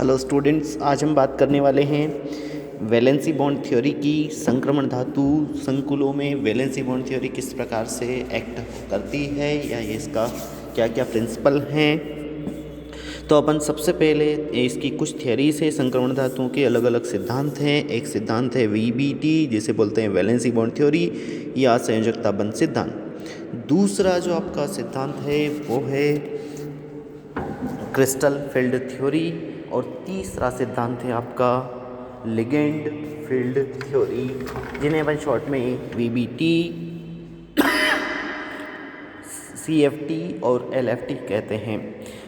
Hello students, आज हम बात करने वाले हैं वैलेंसी बॉन्ड थ्योरी की। संक्रमण धातु संकुलों में वैलेंसी बॉन्ड थ्योरी किस प्रकार से एक्ट करती है या इसका क्या क्या प्रिंसिपल हैं। तो अपन सबसे पहले इसकी कुछ थ्योरीज है। संक्रमण धातुओं के अलग अलग सिद्धांत हैं। एक सिद्धांत है VBT जिसे बोलते हैं वैलेंसी बॉन्ड थ्योरी या संयोजकता बंध सिद्धांत। दूसरा जो आपका सिद्धांत है वो है क्रिस्टल फील्ड थ्योरी और तीसरा सिद्धांत है आपका लिगेंड फील्ड थ्योरी जिन्हें अपन शॉर्ट में VBT, CFT और LFT कहते हैं।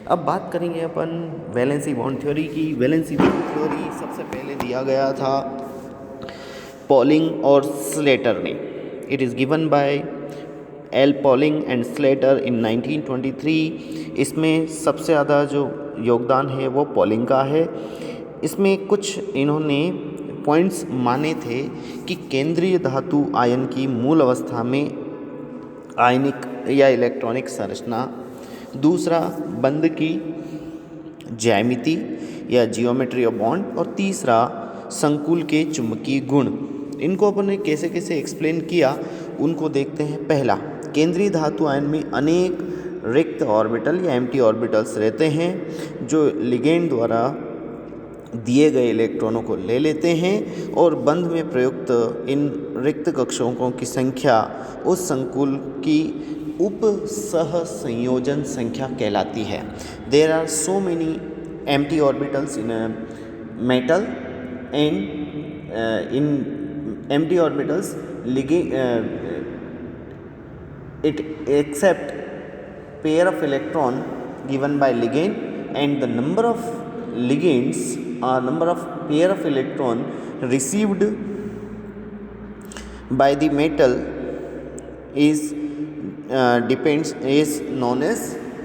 अब बात करेंगे अपन वैलेंसी बॉन्ड थ्योरी की। वैलेंसी बॉन्ड थ्योरी सबसे पहले दिया गया था पॉलिंग और स्लेटर ने। It is given by L. Pauling and Slater in 1923। इसमें सबसे ज़्यादा जो योगदान है वो पॉलिंग का है। इसमें कुछ इन्होंने पॉइंट्स माने थे कि केंद्रीय धातु आयन की मूल अवस्था में आयनिक या इलेक्ट्रॉनिक संरचना, दूसरा बंध की ज्यामिति या जियोमेट्री ऑफ बॉन्ड और तीसरा संकुल के चुंबकीय गुण। इनको अपन ने कैसे कैसे एक्सप्लेन किया उनको देखते हैं। पहला, केंद्रीय धातु आयन में अनेक रिक्त ऑर्बिटल या एम्प्टी ऑर्बिटल्स रहते हैं जो लिगेंड द्वारा दिए गए इलेक्ट्रॉनों को ले लेते हैं और बंध में प्रयुक्त इन रिक्त कक्षों की संख्या उस संकुल की उप सह संयोजन संख्या कहलाती है। There are so many empty orbitals in metal and in empty orbitals it accept pair of electron given by ligand, and the number of ligands or number of pair of electron received by the metal is known as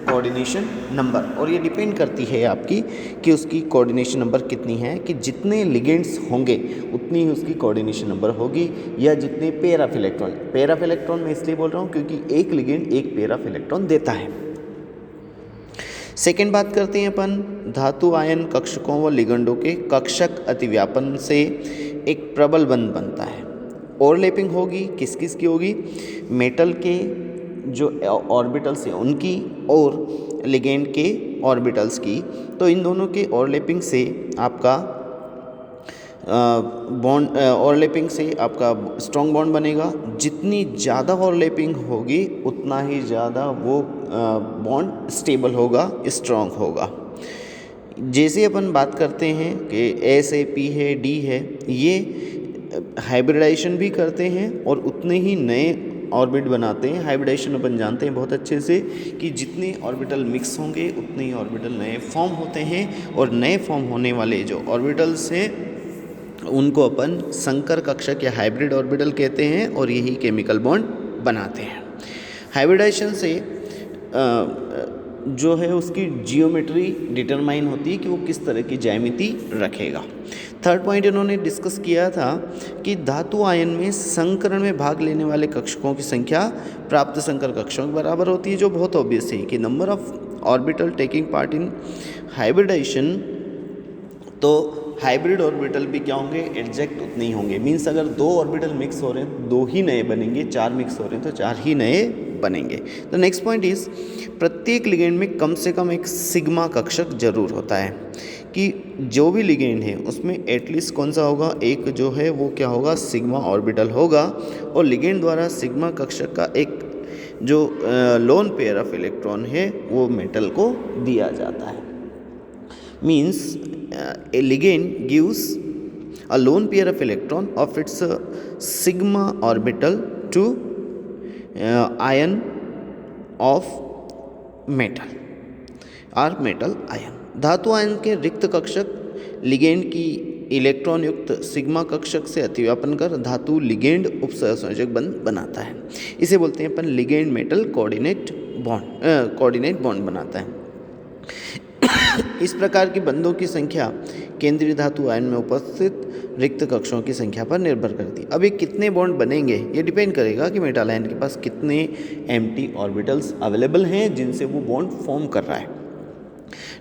coordination number. और ये depend करती है आपकी कि उसकी coordination number कितनी है, कि जितने लिगेंड्स होंगे उतनी ही उसकी कोऑर्डिनेशन नंबर होगी या जितने pair of electron. Pair of electron मैं इसलिए बोल रहा हूँ क्योंकि एक लिगेंड एक पेयर ऑफ इलेक्ट्रॉन देता है। सेकेंड बात करते हैं अपन धातु आयन कक्षकों व लिगेंडों के कक्षक अतिव्यापन से एक प्रबल बंध बनता है। ओवरलैपिंग होगी, किस किस की होगी? मेटल के जो ऑर्बिटल्स हैं उनकी और लिगेंड के ऑर्बिटल्स की। तो इन दोनों के ओवरलैपिंग से आपका बॉन्ड ओवरलैपिंग से आपका स्ट्रॉन्ग बॉन्ड बनेगा। जितनी ज़्यादा ओवरलैपिंग होगी उतना ही ज़्यादा वो बॉन्ड स्टेबल होगा, स्ट्रॉन्ग होगा। जैसे अपन बात करते हैं कि SAP है, D है, ये हाइब्रिडाइजेशन भी करते हैं और उतने ही नए ऑर्बिट बनाते हैं। हाइब्रिडाइजेशन अपन जानते हैं बहुत अच्छे से कि जितने ऑर्बिटल मिक्स होंगे उतने ही ऑर्बिटल नए फॉर्म होते हैं और नए फॉर्म होने वाले जो ऑर्बिटल्स हैं उनको अपन संकर कक्षक या हाइब्रिड ऑर्बिटल कहते हैं और यही केमिकल बॉन्ड बनाते हैं। हाइब्रिडाइजेशन से जो है उसकी जियोमेट्री डिटरमाइन होती है कि वो किस तरह की ज्यामिति रखेगा। थर्ड पॉइंट इन्होंने डिस्कस किया था कि धातु आयन में संकरण में भाग लेने वाले कक्षकों की संख्या प्राप्त संकर कक्षकों के बराबर होती है, जो बहुत ऑब्वियस है कि number of orbital taking part in hybridization. तो हाइब्रिड ऑर्बिटल भी क्या होंगे? एग्जैक्ट उतने ही होंगे। मीन्स अगर 2 ऑर्बिटल मिक्स हो रहे हैं तो 2 ही नए बनेंगे, 4 मिक्स हो रहे हैं तो 4 ही नए बनेंगे। द नेक्स्ट पॉइंट इज प्रत्येक लिगेंड में कम से कम एक सिग्मा कक्षक जरूर होता है, कि जो भी लिगेंड है उसमें एटलीस्ट कौन सा होगा? एक जो है वो क्या होगा? सिग्मा ऑर्बिटल होगा। और लिगेंड द्वारा सिग्मा कक्षक का एक जो लोन पेयर ऑफ इलेक्ट्रॉन है वो मेटल को दिया जाता है। Means a ligand gives a lone pair of electron of its sigma orbital to ion of metal or metal ion। धातु आयन के रिक्त कक्षक लिगेंड की इलेक्ट्रॉन युक्त सिग्मा कक्षक से अतिव्यापन कर धातु लिगेंड उपसहसंयोजक बंध बनाता है। इसे बोलते हैं अपन लिगेंड मेटल कोऑर्डिनेट बॉन्ड बनाता है। इस प्रकार की बंधों की संख्या केंद्रीय धातु आयन में उपस्थित रिक्त कक्षों की संख्या पर निर्भर करती है। अब ये कितने बॉन्ड बनेंगे ये डिपेंड करेगा कि मेटल आयन के पास कितने एम्प्टी ऑर्बिटल्स अवेलेबल हैं जिनसे वो बॉन्ड फॉर्म कर रहा है।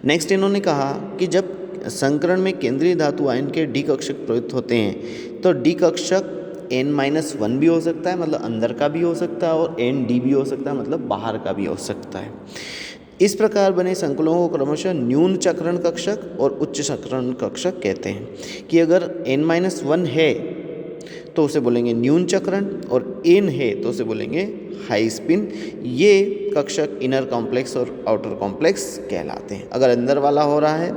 नेक्स्ट इन्होंने कहा कि जब संकरण में केंद्रीय धातु आयन के डी कक्षक प्रयुक्त होते हैं, तो डी कक्षक N-1 भी हो सकता है, मतलब अंदर का भी हो सकता है, और ND भी हो सकता है, मतलब बाहर का भी हो सकता है। इस प्रकार बने संकुलों को क्रमशः न्यून चक्रण कक्षक और उच्च चक्रण कक्षक कहते हैं। कि अगर N-1 है तो उसे बोलेंगे न्यून चक्रण, और N है तो उसे बोलेंगे हाई स्पिन। ये कक्षक इनर कॉम्प्लेक्स और आउटर कॉम्प्लेक्स कहलाते हैं। अगर अंदर वाला हो रहा है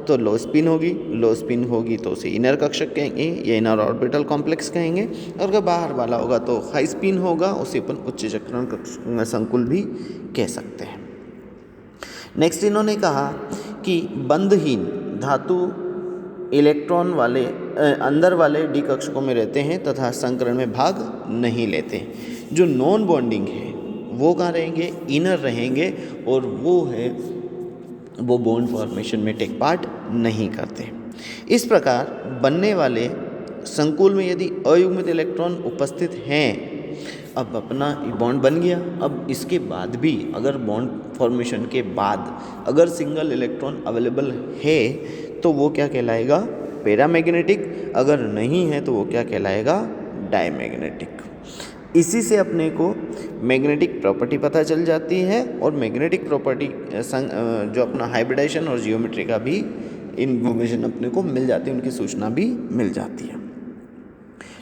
तो लो स्पिन होगी, लो स्पिन होगी तो उसे इनर कक्षक कहेंगे या इनर ऑर्बिटल कॉम्प्लेक्स कहेंगे। और अगर बाहर वाला होगा तो हाई स्पिन होगा, उसे अपन उच्च चक्रण संकुल भी कह सकते हैं। नेक्स्ट इन्होंने कहा कि बंधहीन धातु इलेक्ट्रॉन वाले अंदर वाले डी कक्षकों में रहते हैं तथा संकरण में भाग नहीं लेते। जो नॉन बॉन्डिंग है वो कहाँ रहेंगे, इनर रहेंगे, और वो बॉन्ड फॉर्मेशन में टेक पार्ट नहीं करते। इस प्रकार बनने वाले संकुल में यदि अयुग्मित इलेक्ट्रॉन उपस्थित हैं, अब अपना बॉन्ड बन गया, अब इसके बाद भी अगर बॉन्ड फॉर्मेशन के बाद अगर सिंगल इलेक्ट्रॉन अवेलेबल है तो वो क्या कहलाएगा, पैरामैग्नेटिक। अगर नहीं है तो वो क्या कहलाएगा, डायमैग्नेटिक। इसी से अपने को मैग्नेटिक प्रॉपर्टी पता चल जाती है, और मैग्नेटिक प्रॉपर्टी जो अपना हाइब्रिडाइजेशन और जियोमेट्री का भी इन्फॉर्मेशन अपने को मिल जाती है, उनकी सूचना भी मिल जाती है।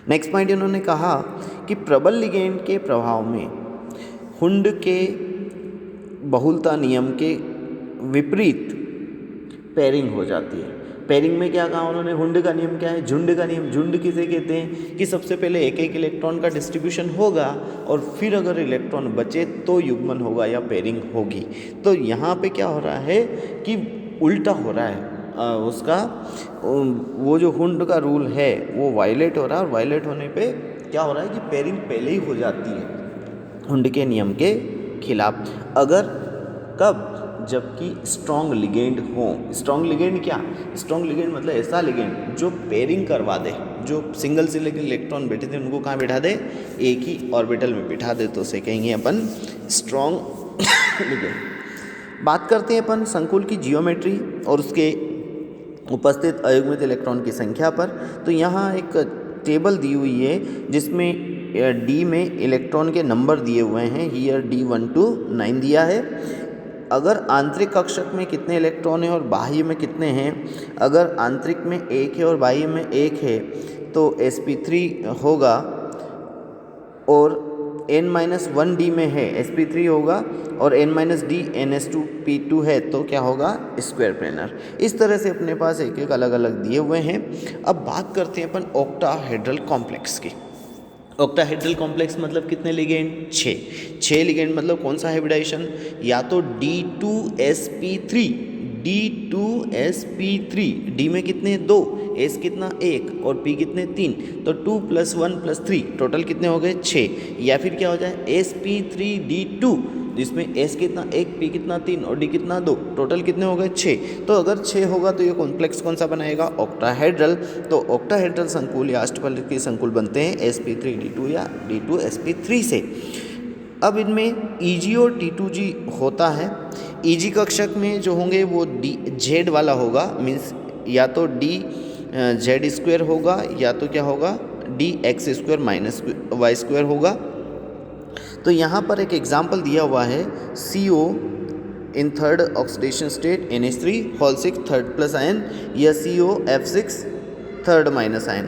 नेक्स्ट पॉइंट इन्होंने कहा कि प्रबल लिगेंड के प्रभाव में हुंड के बहुलता नियम के विपरीत पेयरिंग हो जाती है। पेयरिंग में क्या कहा उन्होंने, हुंड का नियम क्या है, झुंड का नियम। झुंड किसे कहते हैं कि सबसे पहले एक एक इलेक्ट्रॉन का डिस्ट्रीब्यूशन होगा, और फिर अगर इलेक्ट्रॉन बचे तो युग्मन होगा या पेयरिंग होगी। तो यहाँ पे क्या हो रहा है कि उल्टा हो रहा है, उसका वो जो हुंड का रूल है वो वायलेट हो रहा है, और वायलेट होने पे क्या हो रहा है कि पेयरिंग पहले ही हो जाती है हुंड के नियम के खिलाफ। अगर कब, जबकि स्ट्रॉन्ग लिगेंड हो। स्ट्रॉन्ग लिगेंड क्या, स्ट्रॉन्ग लिगेंड मतलब ऐसा लिगेंड जो पेयरिंग करवा दे, जो सिंगल इलेक्ट्रॉन बैठे थे उनको कहाँ बिठा दे, एक ही ऑर्बिटल में बिठा दे, तो उसे कहेंगे अपन स्ट्रॉन्ग लिगेंड। बात करते हैं अपन संकुल की जियोमेट्री और उसके उपस्थित अयुग्मित इलेक्ट्रॉन की संख्या पर। तो यहाँ एक टेबल दी हुई है जिसमें डी में इलेक्ट्रॉन के नंबर दिए हुए हैं। हियर D1 to 9 दिया है। अगर आंतरिक कक्षक में कितने इलेक्ट्रॉन हैं और बाह्य में कितने हैं, अगर आंतरिक में 1 है और बाह्य में 1 है तो sp3 होगा, और n-1 d में है sp3 होगा, और n-d ns2p2 है तो क्या होगा, स्क्वायर प्लेनर। इस तरह से अपने पास एक एक अलग अलग दिए हुए हैं। अब बात करते हैं अपन ऑक्टाहेड्रल कॉम्प्लेक्स की। ऑक्टाहेड्रल कॉम्प्लेक्स मतलब कितने लिगेंड, 6 लिगेंड। मतलब कौन सा हाइब्रिडाइजेशन, या तो D2sp3, D2sp3, D में कितने 2, S कितना 1 और P कितने 3, तो 2 + 1 + 3 टोटल कितने हो गए 6। या फिर क्या हो जाए sp3d2, जिसमें S कितना 1, P कितना 3 और D कितना 2, टोटल कितने हो गए 6। तो अगर 6 होगा तो ये कॉम्प्लेक्स कौन सा बनाएगा, ऑक्टाहेड्रल। तो ऑक्टाहेड्रल संकुल या अष्टफल के संकुल बनते हैं sp3d2 या D2sp3 से। अब इनमें Eg और T2g होता है। Eg कक्षक में जो होंगे वो Z वाला होगा, मीन्स या तो DZ² होगा, या तो क्या होगा DX² - Y² होगा। तो यहाँ पर एक एग्जाम्पल दिया हुआ है, CO in third oxidation state NH3 third plus ion, या COF6 थर्ड माइनस आयन।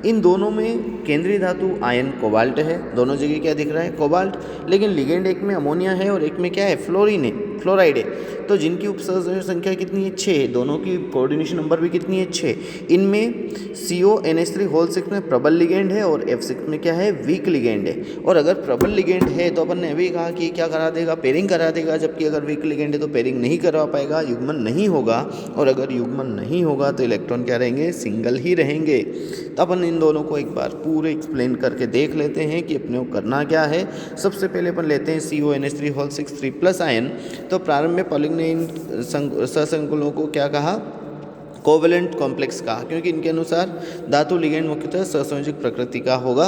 इन दोनों में केंद्रीय धातु आयन कोबाल्ट है, दोनों जगह क्या दिख रहा है, कोबाल्ट। लेकिन लिगेंड एक में अमोनिया है और एक में क्या है, फ्लोराइड है। तो जिनकी उपसर्जन संख्या कितनी है, 6। दोनों की कोऑर्डिनेशन नंबर भी कितनी है, 6। इनमें CONH3 में प्रबल लिगेंड है और F6 में क्या है, वीक लिगेंड है। और अगर प्रबल लिगेंड है तो अपन ने अभी कहा कि क्या करा देगा, पेयरिंग करा देगा, जबकि अगर वीक लिगेंड है तो पेयरिंग नहीं करवा पाएगा, युग्मन नहीं होगा। और अगर युग्मन नहीं होगा तो इलेक्ट्रॉन क्या रहेंगे, सिंगल ही रहेंगे। तो अपन इन दोनों को एक बार पूरे एक्सप्लेन करके देख लेते हैं कि अपने को करना क्या है। सबसे पहले अपन लेते हैं CONH3 3+ आयन। तो प्रारंभ में पॉलिंग ने इन सहसंकुलों को क्या कहा, कोवेलेंट कॉम्प्लेक्स कहा, क्योंकि इनके अनुसार धातु लिगेंड मुख्यतः सहसंयोजक प्रकृति का होगा।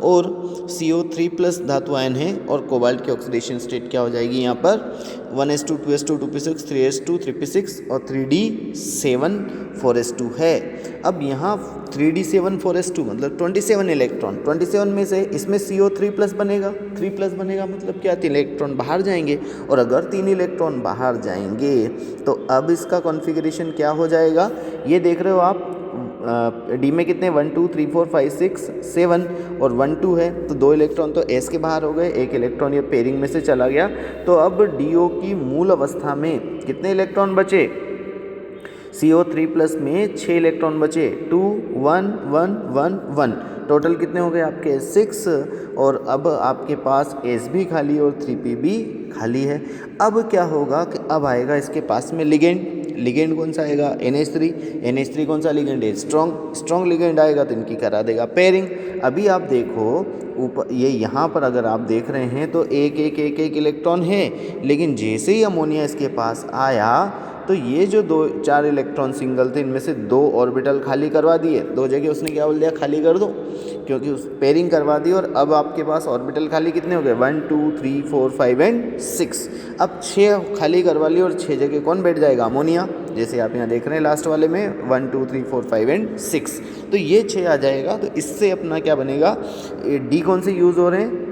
और CO3+ धातु आयन है और कोबाल्ट की ऑक्सीडेशन स्टेट क्या हो जाएगी यहाँ पर, 1s2 2s2 2p6 3s2 3p6 और 3d7 4s2 है। अब यहाँ 3d7 4s2 मतलब 27 इलेक्ट्रॉन, 27 में से इसमें CO3 प्लस बनेगा, 3 प्लस बनेगा मतलब क्या, 3 इलेक्ट्रॉन बाहर जाएंगे। और अगर 3 इलेक्ट्रॉन बाहर जाएंगे तो अब इसका कॉन्फ़िगरेशन क्या हो जाएगा, ये देख रहे हो आप। डी में कितने 1 2 3 4 5 6 7 और 1 2 है, तो 2 इलेक्ट्रॉन तो एस के बाहर हो गए, 1 इलेक्ट्रॉन ये पेयरिंग में से चला गया। तो अब डीओ की मूल अवस्था में कितने इलेक्ट्रॉन बचे, CO3 प्लस में 6 इलेक्ट्रॉन बचे, 2 1 1 1 1, टोटल कितने हो गए आपके 6। और अब आपके पास एस भी खाली और 3p भी खाली है। अब क्या होगा कि अब आएगा इसके पास में लिगेंड, लिगेंड कौन सा आएगा NH3, NH3 कौन सा लिगेंड है, स्ट्रॉन्ग लिगेंड आएगा तो इनकी करा देगा पेयरिंग। अभी आप देखो ऊपर ये यहाँ पर अगर आप देख रहे हैं तो एक इलेक्ट्रॉन है, लेकिन जैसे ही अमोनिया इसके पास आया तो ये जो 4 इलेक्ट्रॉन सिंगल थे इनमें से 2 ऑर्बिटल खाली करवा दिए, 2 जगह उसने क्या बोल दिया, खाली कर दो, क्योंकि उस पेयरिंग करवा दी। और अब आपके पास ऑर्बिटल खाली कितने हो गए 1 2 3 4 5 एंड 6। अब 6 खाली करवा ली और 6 जगह कौन बैठ जाएगा, अमोनिया, जैसे आप यहाँ देख रहे हैं लास्ट वाले में 1 2 3 4 5 एंड 6, तो ये 6 आ जाएगा। तो इससे अपना क्या बनेगा, डी कौन से यूज़ हो रहे हैं,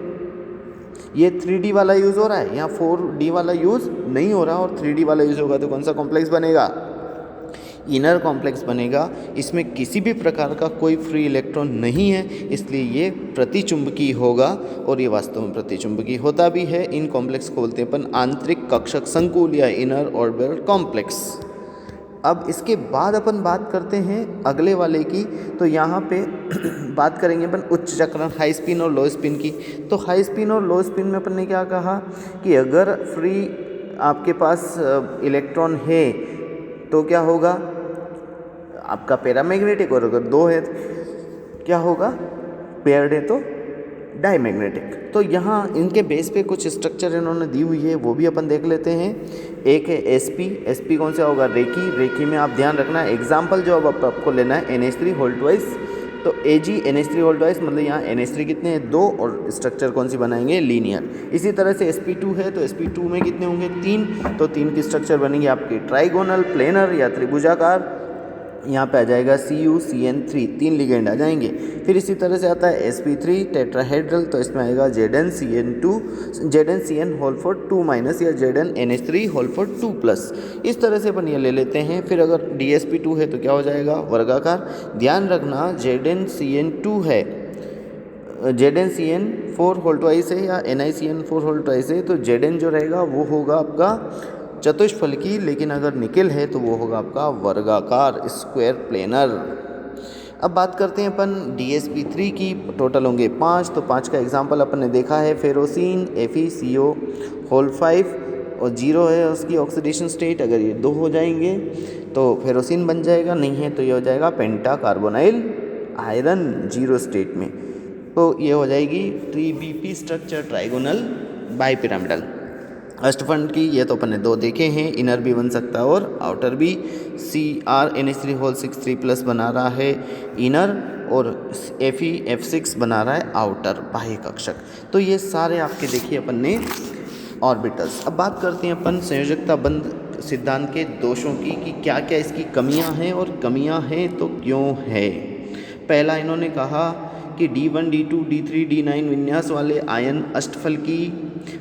ये 3D वाला यूज़ हो रहा है, यहाँ 4D वाला यूज़ नहीं हो रहा। और 3D वाला यूज़ होगा तो कौन सा कॉम्प्लेक्स बनेगा, इनर कॉम्प्लेक्स बनेगा। इसमें किसी भी प्रकार का कोई फ्री इलेक्ट्रॉन नहीं है, इसलिए ये प्रतिचुंबकीय होगा। और ये वास्तव में प्रतिचुंबकीय होता भी है। इन कॉम्प्लेक्स को बोलते हैं अपन आंतरिक कक्षक संकुल या इनर ऑर्बिटल कॉम्प्लेक्स। अब इसके बाद अपन बात करते हैं अगले वाले की, तो यहाँ पे बात करेंगे अपन उच्च चक्रण, हाई स्पिन और लो स्पिन की। तो हाई स्पिन और लो स्पिन में अपन ने क्या कहा कि अगर फ्री आपके पास इलेक्ट्रॉन है तो क्या होगा आपका पैरामैग्नेटिक, और अगर 2 है क्या होगा, पेयर्ड है तो डाईमैग्नेटिक। तो यहाँ इनके बेस पे कुछ स्ट्रक्चर इन्होंने दी हुई है, वो भी अपन देख लेते हैं। एक है SP कौन सा होगा, रेखी में आप ध्यान रखना है। एग्जाम्पल जो अब आपको लेना है NH3 होल ट्वाइस, तो Ag NH3 होल ट्वाइस मतलब यहाँ NH3 कितने हैं 2, और स्ट्रक्चर कौन सी बनाएंगे, लीनियर। इसी तरह से sp2 है तो sp2 में कितने होंगे 3, तो 3 की स्ट्रक्चर बनेगी आपकी ट्राइगोनल, प्लेनर या त्रिभुजाकार। यहाँ पे आ जाएगा CuCN3, 3 लिगेंड आ जाएंगे। फिर इसी तरह से आता है sp3 टेट्राहेड्रल, तो इसमें आएगा ZnCN होल फॉर 2 माइनस या ZnNH3 होल फॉर 2 प्लस। इस तरह से अपन ये ले लेते हैं। फिर अगर DsP2 है तो क्या हो जाएगा, वर्गाकार। ध्यान रखना ZnCN2 है, ZnCN4 होल ट्वाइस है या NiCN4 होल ट्वाइस है, तो Zn जो रहेगा वो होगा आपका चतुष्फलकी, लेकिन अगर निकेल है तो वो होगा आपका वर्गाकार, स्क्वायर प्लेनर। अब बात करते हैं अपन DsP3 की, टोटल होंगे 5, तो 5 का एग्जांपल अपन ने देखा है फेरोसिन FeCO होल 5 और 0 है उसकी ऑक्सीडेशन स्टेट। अगर ये 2 हो जाएंगे तो फेरोसिन बन जाएगा, नहीं है तो ये हो जाएगा पेंटा कार्बोनाइल आयरन 0 स्टेट में। तो ये हो जाएगी 3BP स्ट्रक्चर, ट्राइगोनल बाईपिरामिडल। अष्टफंड की ये तो अपन ने 2 देखे हैं, इनर भी बन सकता है और आउटर भी। CrNH3 होल 6 3 प्लस बना रहा है इनर, और Fe F6 बना रहा है आउटर बाह्य कक्षक। तो ये सारे आपके देखिए अपन ने ऑर्बिटल्स। अब बात करते हैं अपन संयोजकता बंध सिद्धांत के दोषों की, कि क्या क्या इसकी कमियां हैं, और कमियां हैं तो क्यों है। पहला इन्होंने कहा कि D1 D2 D3 D9 विन्यास वाले आयन अष्टफलकी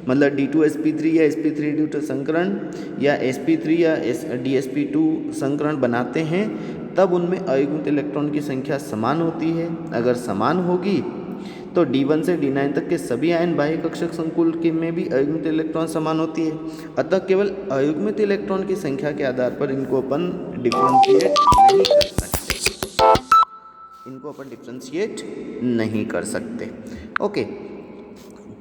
मतलब D2sp3 या sp3 संकरण या sp3 या DsP2 संकरण बनाते हैं, तब उनमें अयुग्मित इलेक्ट्रॉन की संख्या समान होती है। अगर समान होगी तो D1 से D9 तक के सभी आयन बाह्य कक्षक संकुल के में भी अयुग्मित इलेक्ट्रॉन समान होती है। अतः केवल अयुग्मित इलेक्ट्रॉन की संख्या के आधार पर इनको अपन डिफ्रेंशिएट नहीं कर सकते। ओके,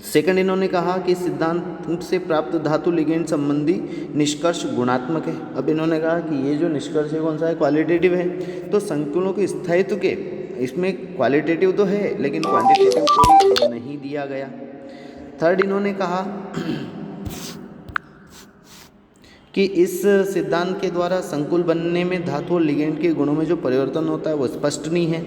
सेकंड इन्होंने कहा कि सिद्धांत से प्राप्त धातु लिगेंड संबंधी निष्कर्ष गुणात्मक है। अब इन्होंने कहा कि ये जो निष्कर्ष है कौन सा है, क्वालिटेटिव है। तो संकुलों के स्थायित्व के इसमें क्वालिटेटिव तो है लेकिन क्वांटिटेटिव कोई नहीं दिया गया। थर्ड इन्होंने कहा कि इस सिद्धांत के द्वारा संकुल बनने में धातु और लिगेंड के गुणों में जो परिवर्तन होता है वो स्पष्ट नहीं है।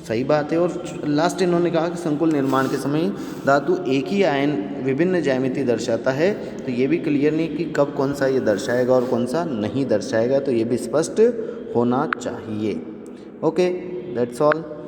सही बात है। और लास्ट इन्होंने कहा कि संकुल निर्माण के समय धातु एक ही आयन विभिन्न ज्यामिति दर्शाता है, तो ये भी क्लियर नहीं कि कब कौन सा ये दर्शाएगा और कौन सा नहीं दर्शाएगा, तो ये भी स्पष्ट होना चाहिए। Okay, that's all.